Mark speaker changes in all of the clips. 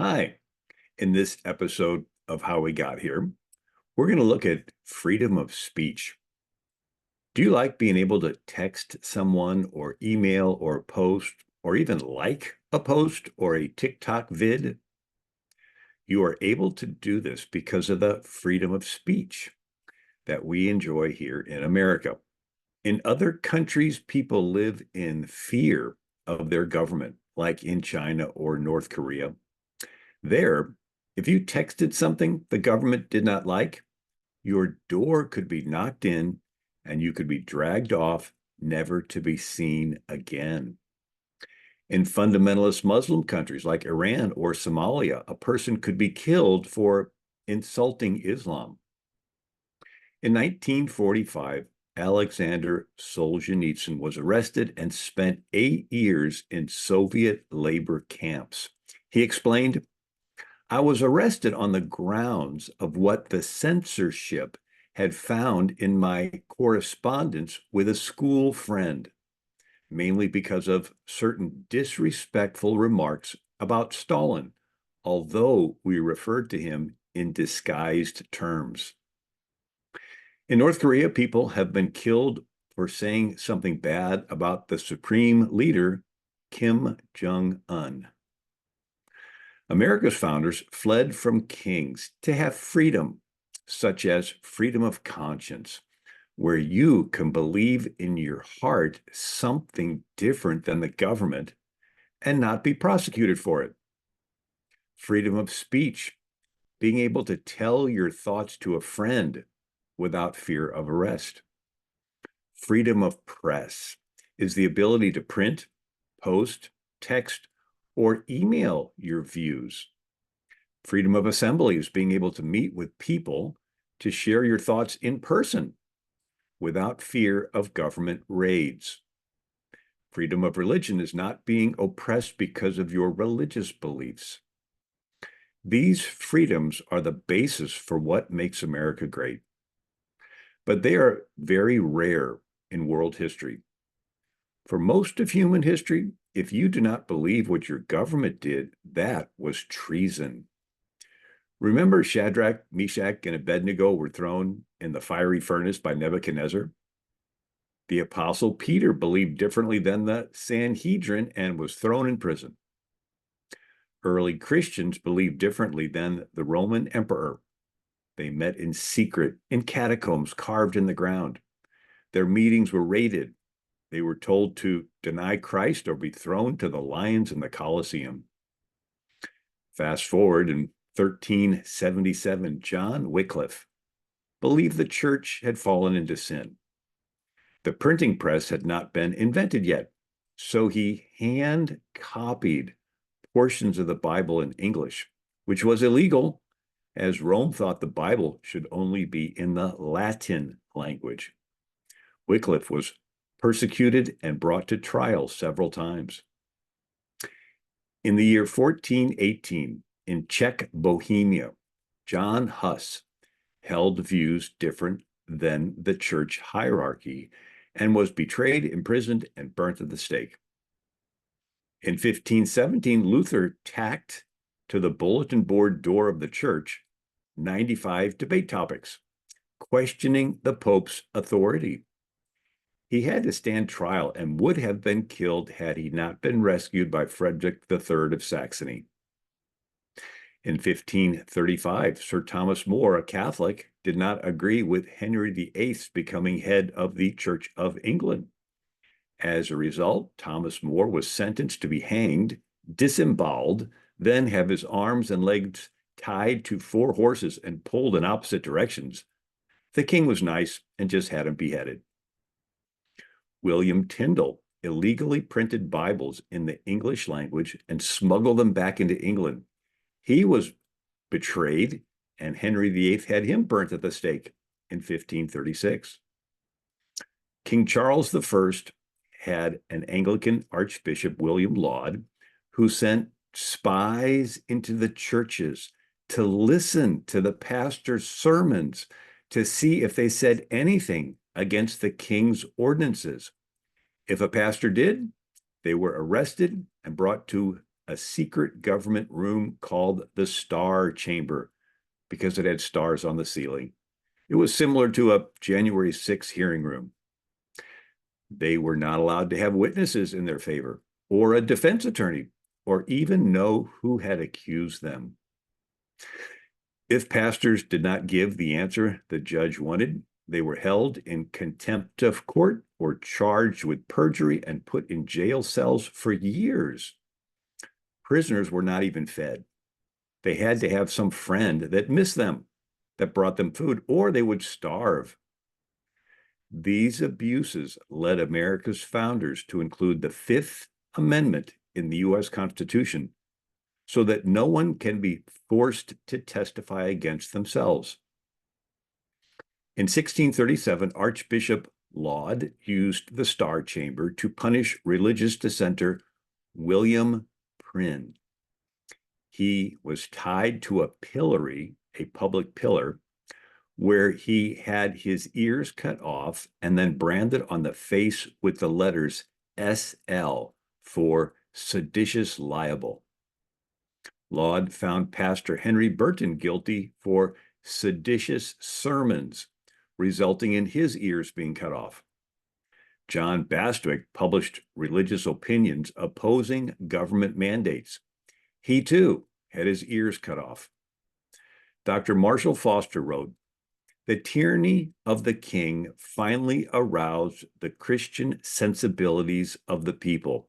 Speaker 1: Hi, in this episode of How We Got Here, we're going to look at freedom of speech. Do you like being able to text someone or email or post or even like a post or a TikTok vid? You are able to do this because of the freedom of speech that we enjoy here in America. In other countries, people live in fear of their government, like in China or North Korea. There, if you texted something the government did not like, your door could be knocked in and you could be dragged off, never to be seen again. In fundamentalist Muslim countries like Iran or Somalia, a person could be killed for insulting Islam. In 1945, Alexander Solzhenitsyn was arrested and spent 8 years in Soviet labor camps. He explained, I was arrested on the grounds of what the censorship had found in my correspondence with a school friend, mainly because of certain disrespectful remarks about Stalin, although we referred to him in disguised terms. In North Korea, people have been killed for saying something bad about the supreme leader, Kim Jong-un. America's founders fled from kings to have freedom, such as freedom of conscience, where you can believe in your heart something different than the government and not be prosecuted for it. Freedom of speech, being able to tell your thoughts to a friend without fear of arrest. Freedom of press is the ability to print, post, text, or email your views. Freedom of assembly is being able to meet with people to share your thoughts in person without fear of government raids. Freedom of religion is not being oppressed because of your religious beliefs. These freedoms are the basis for what makes America great. But they are very rare in world history. For most of human history, if you do not believe what your government did, that was treason. Remember Shadrach, Meshach, and Abednego were thrown in the fiery furnace by Nebuchadnezzar? The apostle Peter believed differently than the Sanhedrin and was thrown in prison. Early Christians believed differently than the Roman emperor. They met in secret in catacombs carved in the ground. Their meetings were raided. They were told to deny Christ or be thrown to the lions in the Colosseum. Fast forward in 1377, John Wycliffe believed the church had fallen into sin. The printing press had not been invented yet, so he hand copied portions of the Bible in English, which was illegal, as Rome thought the Bible should only be in the Latin language. Wycliffe was persecuted and brought to trial several times. In the year 1418, in Czech Bohemia, John Huss held views different than the church hierarchy and was betrayed, imprisoned, and burnt at the stake. In 1517, Luther tacked to the bulletin board door of the church 95 debate topics, questioning the Pope's authority. He had to stand trial and would have been killed had he not been rescued by Frederick III of Saxony. In 1535, Sir Thomas More, a Catholic, did not agree with Henry VIII's becoming head of the Church of England. As a result, Thomas More was sentenced to be hanged, disemboweled, then have his arms and legs tied to 4 horses and pulled in opposite directions. The king was nice and just had him beheaded. William Tyndale illegally printed Bibles in the English language and smuggled them back into England. He was betrayed, and Henry VIII had him burnt at the stake in 1536. King Charles I had an Anglican Archbishop, William Laud, who sent spies into the churches to listen to the pastor's sermons to see if they said anything against the king's ordinances. If a pastor did, they were arrested and brought to a secret government room called the Star Chamber because it had stars on the ceiling. It was similar to a January 6th hearing room. They were not allowed to have witnesses in their favor, or a defense attorney, or even know who had accused them. If pastors did not give the answer the judge wanted, they were held in contempt of court or charged with perjury and put in jail cells for years. Prisoners were not even fed. They had to have some friend that missed them, that brought them food, or they would starve. These abuses led America's founders to include the Fifth Amendment in the U.S. Constitution so that no one can be forced to testify against themselves. In 1637, Archbishop Laud used the Star Chamber to punish religious dissenter William Prynne. He was tied to a pillory, a public pillar, where he had his ears cut off and then branded on the face with the letters SL for seditious libel. Laud found Pastor Henry Burton guilty for seditious sermons, resulting in his ears being cut off. John Bastwick published religious opinions opposing government mandates. He too had his ears cut off. Dr. Marshall Foster wrote, "The tyranny of the king finally aroused the Christian sensibilities of the people.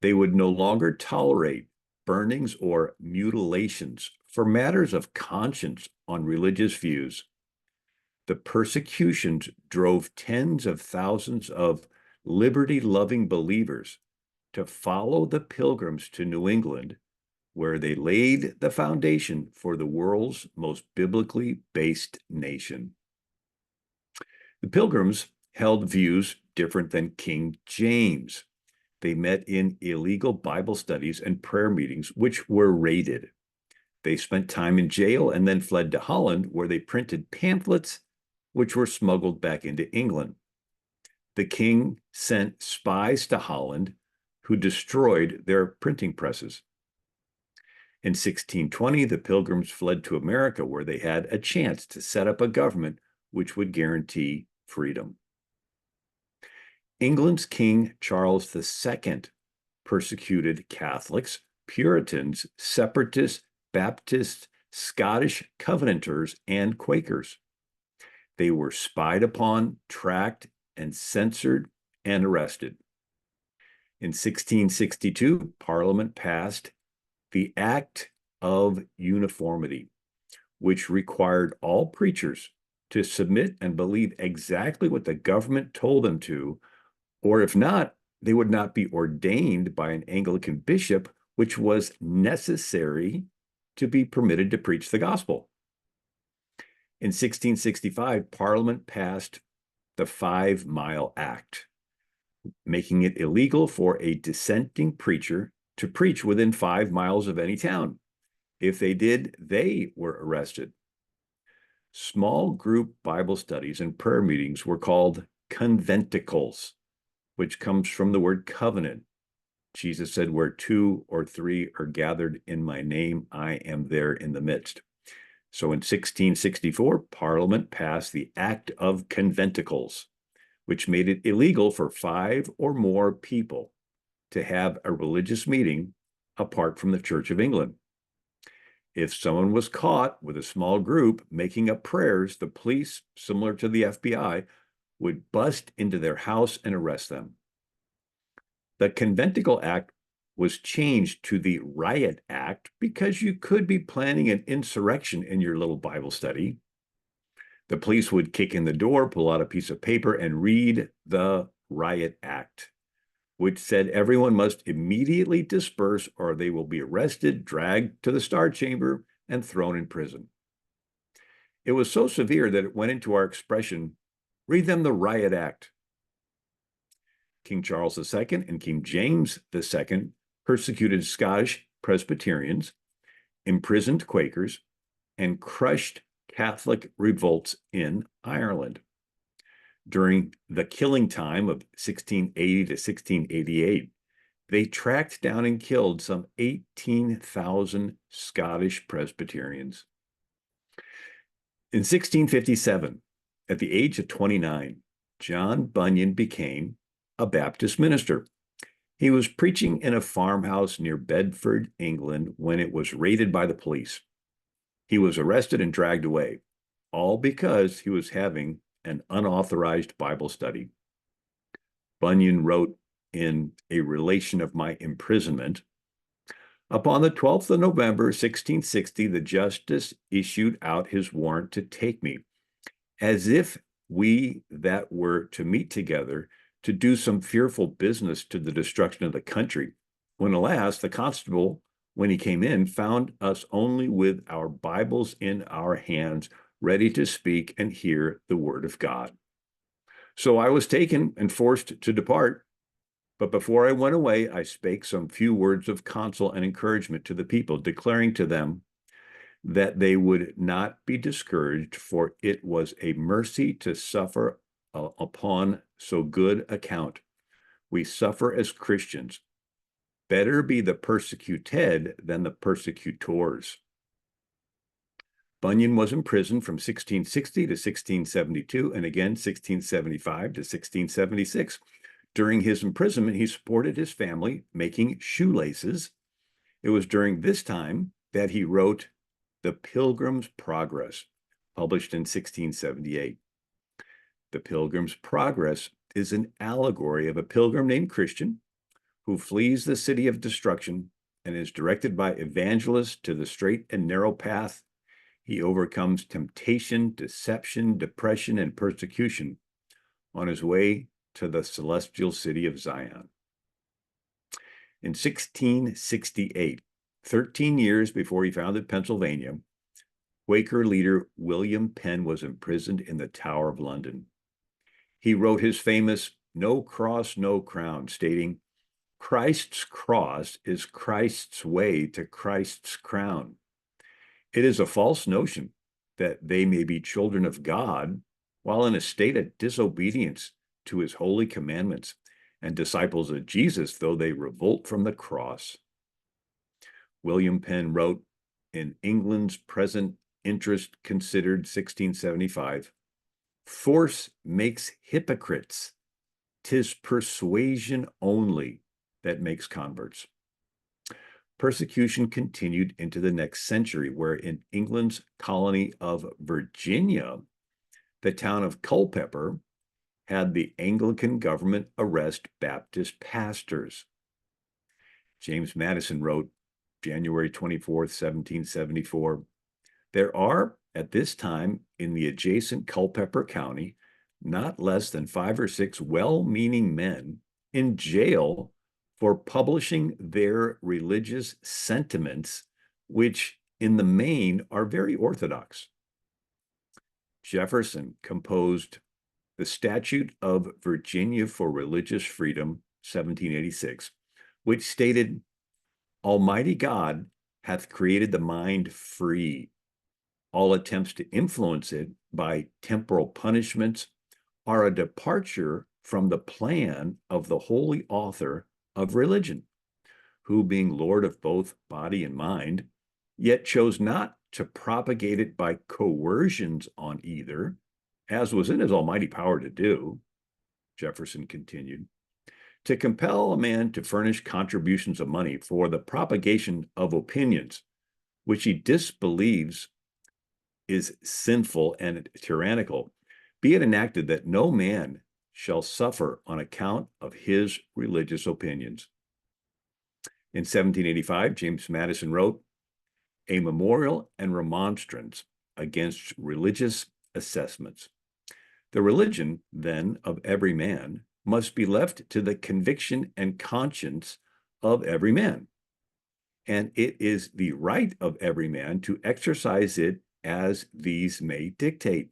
Speaker 1: They would no longer tolerate burnings or mutilations for matters of conscience on religious views. The persecutions drove tens of thousands of liberty-loving believers to follow the Pilgrims to New England, where they laid the foundation for the world's most biblically based nation." The Pilgrims held views different than King James. They met in illegal Bible studies and prayer meetings, which were raided. They spent time in jail and then fled to Holland, where they printed pamphlets, which were smuggled back into England. The king sent spies to Holland who destroyed their printing presses. In 1620, the Pilgrims fled to America, where they had a chance to set up a government which would guarantee freedom. England's King Charles II persecuted Catholics, Puritans, Separatists, Baptists, Scottish Covenanters, and Quakers. They were spied upon, tracked, and censored and arrested. In 1662, Parliament passed the Act of Uniformity, which required all preachers to submit and believe exactly what the government told them to, or if not, they would not be ordained by an Anglican bishop, which was necessary to be permitted to preach the gospel. In 1665, Parliament passed the 5 Mile Act, making it illegal for a dissenting preacher to preach within 5 miles of any town. If they did, they were arrested. Small group Bible studies and prayer meetings were called conventicles, which comes from the word covenant. Jesus said, "Where 2 or 3 are gathered in my name, I am there in the midst." So in 1664, Parliament passed the Act of Conventicles, which made it illegal for 5 or more people to have a religious meeting apart from the Church of England. If someone was caught with a small group making up prayers, the police, similar to the FBI, would bust into their house and arrest them. The Conventicle Act was changed to the Riot Act because you could be planning an insurrection in your little Bible study. The police would kick in the door, pull out a piece of paper, and read the Riot Act, which said everyone must immediately disperse or they will be arrested, dragged to the Star Chamber, and thrown in prison. It was so severe that it went into our expression, "Read them the Riot Act." King Charles II and King James II persecuted Scottish Presbyterians, imprisoned Quakers, and crushed Catholic revolts in Ireland. During the killing time of 1680 to 1688, they tracked down and killed some 18,000 Scottish Presbyterians. In 1657, at the age of 29, John Bunyan became a Baptist minister. He was preaching in a farmhouse near Bedford, England, when it was raided by the police. He was arrested and dragged away, all because he was having an unauthorized Bible study. Bunyan wrote in A Relation of My Imprisonment, upon the 12th of November, 1660, the justice issued out his warrant to take me, as if we that were to meet together to do some fearful business to the destruction of the country, when alas, the constable, when he came in, found us only with our Bibles in our hands, ready to speak and hear the word of God. So I was taken and forced to depart. But before I went away, I spake some few words of counsel and encouragement to the people, declaring to them that they would not be discouraged, for it was a mercy to suffer upon so good account. We suffer as Christians. Better be the persecuted than the persecutors. Bunyan was imprisoned from 1660 to 1672, and again 1675 to 1676. During his imprisonment, he supported his family making shoelaces. It was during this time that he wrote The Pilgrim's Progress, published in 1678. The Pilgrim's Progress is an allegory of a pilgrim named Christian who flees the city of destruction and is directed by evangelists to the straight and narrow path. He overcomes temptation, deception, depression, and persecution on his way to the celestial city of Zion. In 1668, 13 years before he founded Pennsylvania, Quaker leader William Penn was imprisoned in the Tower of London. He wrote his famous No Cross, No Crown, stating, Christ's cross is Christ's way to Christ's crown. It is a false notion that they may be children of God while in a state of disobedience to his holy commandments, and disciples of Jesus, though they revolt from the cross. William Penn wrote in England's Present Interest Considered, 1675, force makes hypocrites. 'Tis persuasion only that makes converts. Persecution continued into the next century, where in England's colony of Virginia, the town of Culpeper had the Anglican government arrest Baptist pastors. James Madison wrote, January 24th, 1774, there are, at this time, in the adjacent Culpeper County, not less than 5 or 6 well-meaning men in jail for publishing their religious sentiments, which in the main are very orthodox. Jefferson composed the Statute of Virginia for Religious Freedom, 1786, which stated, Almighty God hath created the mind free. All attempts to influence it by temporal punishments are a departure from the plan of the holy author of religion, who, being Lord of both body and mind, yet chose not to propagate it by coercions on either, as was in his almighty power to do, Jefferson continued, to compel a man to furnish contributions of money for the propagation of opinions which he disbelieves is sinful and tyrannical, be it enacted that no man shall suffer on account of his religious opinions. In 1785, James Madison wrote, A Memorial and Remonstrance against Religious Assessments. The religion, then, of every man must be left to the conviction and conscience of every man, and it is the right of every man to exercise it as these may dictate.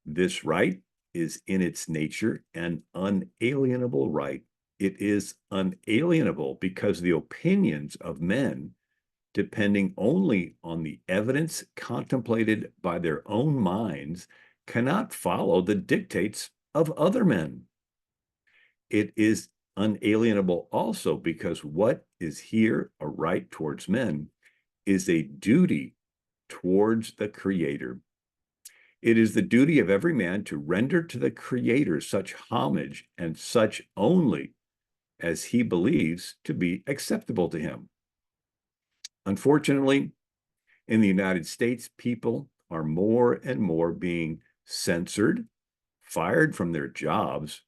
Speaker 1: This right is in its nature an unalienable right. It is unalienable because the opinions of men, depending only on the evidence contemplated by their own minds, cannot follow the dictates of other men. It is unalienable also because what is here a right towards men is a duty towards the Creator. It is the duty of every man to render to the Creator such homage and such only as he believes to be acceptable to him. Unfortunately, in the United States, people are more and more being censored, fired from their jobs,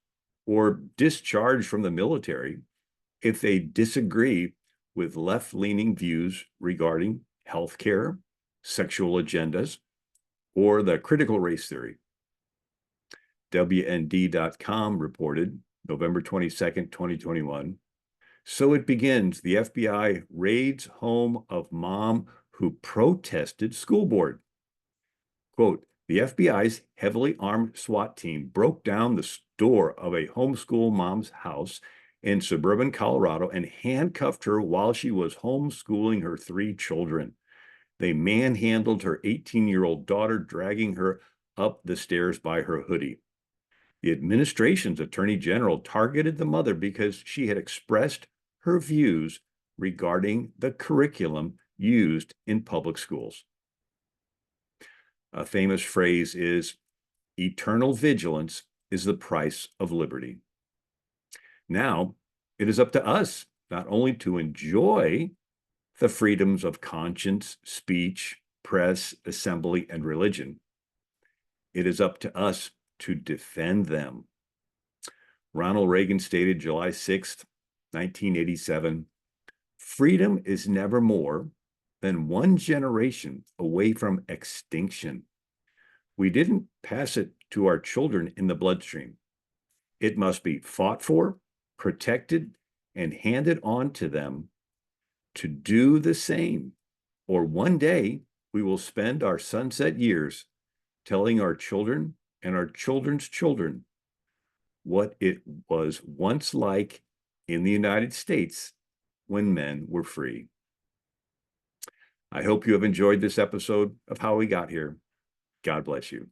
Speaker 1: or discharged from the military if they disagree with left-leaning views regarding healthcare, sexual agendas, or the critical race theory. WND.com reported November 22nd, 2021. So it begins. The FBI raids home of mom who protested school board. Quote, the FBI's heavily armed SWAT team broke down the door of a homeschool mom's house in suburban Colorado and handcuffed her while she was homeschooling her 3 children. They manhandled her 18-year-old daughter, dragging her up the stairs by her hoodie. The administration's attorney general targeted the mother because she had expressed her views regarding the curriculum used in public schools. A famous phrase is, eternal vigilance is the price of liberty. Now, it is up to us not only to enjoy the freedoms of conscience, speech, press, assembly, and religion, it is up to us to defend them. Ronald Reagan stated July 6th, 1987, freedom is never more than one generation away from extinction. We didn't pass it to our children in the bloodstream. It must be fought for, protected, and handed on to them to do the same, or one day we will spend our sunset years telling our children and our children's children what it was once like in the United States when men were free. I hope you have enjoyed this episode of How We Got Here. God bless you.